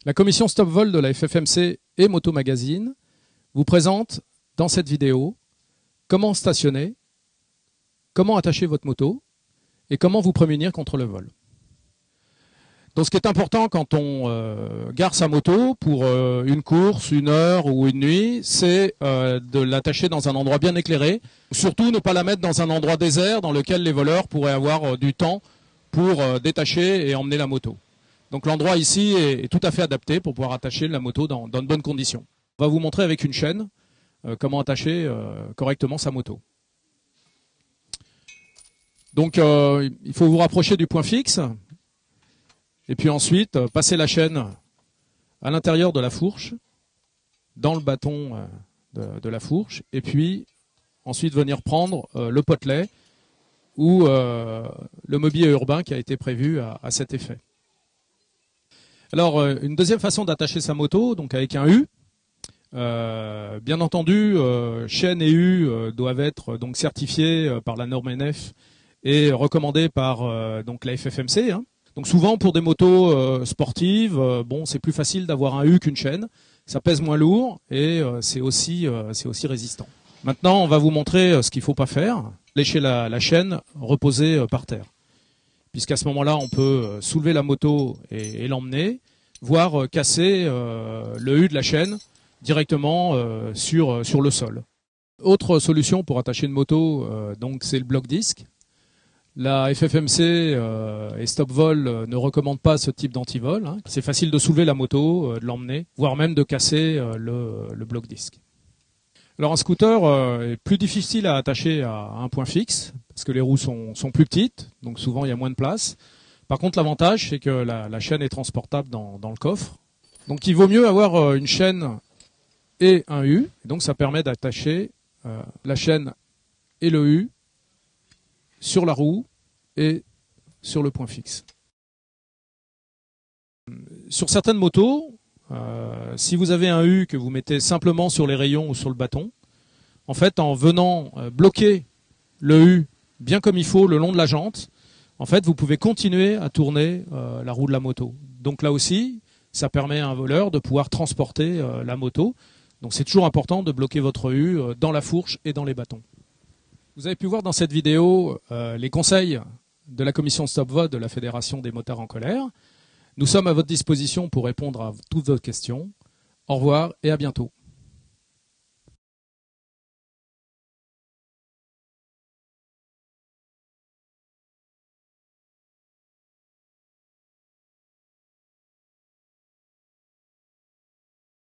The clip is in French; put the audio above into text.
La commission Stop Vol de la FFMC et Moto Magazine vous présente dans cette vidéo comment stationner, comment attacher votre moto et comment vous prémunir contre le vol. Donc ce qui est important quand on gare sa moto pour une course, une heure ou une nuit, c'est de l'attacher dans un endroit bien éclairé. Surtout ne pas la mettre dans un endroit désert dans lequel les voleurs pourraient avoir du temps pour détacher et emmener la moto. Donc l'endroit ici est tout à fait adapté pour pouvoir attacher la moto dans de bonnes conditions. On va vous montrer avec une chaîne comment attacher correctement sa moto. Donc il faut vous rapprocher du point fixe et puis ensuite passer la chaîne à l'intérieur de la fourche, dans le bâton de la fourche, et puis ensuite venir prendre le potelet ou le mobilier urbain qui a été prévu à cet effet. Alors, une deuxième façon d'attacher sa moto, donc avec un U. Bien entendu, chaîne et U doivent être donc certifiés par la norme NF et recommandés par donc la FFMC. Hein. Donc souvent pour des motos sportives, bon, c'est plus facile d'avoir un U qu'une chaîne. Ça pèse moins lourd et c'est aussi résistant. Maintenant, on va vous montrer ce qu'il ne faut pas faire. Lécher la chaîne reposée par terre. Puisqu'à ce moment-là, on peut soulever la moto et l'emmener, voire casser le U de la chaîne directement sur le sol. Autre solution pour attacher une moto, donc c'est le bloc-disque. La FFMC et Stop Vol ne recommandent pas ce type d'antivol. Hein. C'est facile de soulever la moto, de l'emmener, voire même de casser le bloc-disque. Alors un scooter est plus difficile à attacher à un point fixe, parce que les roues sont plus petites, donc souvent il y a moins de place. Par contre l'avantage c'est que la chaîne est transportable dans le coffre. Donc il vaut mieux avoir une chaîne et un U, et donc ça permet d'attacher la chaîne et le U sur la roue et sur le point fixe. Sur certaines motos, si vous avez un U que vous mettez simplement sur les rayons ou sur le bâton, en fait, en venant bloquer le U bien comme il faut le long de la jante, en fait, vous pouvez continuer à tourner la roue de la moto. Donc là aussi, ça permet à un voleur de pouvoir transporter la moto. Donc c'est toujours important de bloquer votre U dans la fourche et dans les bâtons. Vous avez pu voir dans cette vidéo les conseils de la commission Stop Vol de la Fédération des motards en colère. Nous sommes à votre disposition pour répondre à toutes vos questions. Au revoir et à bientôt.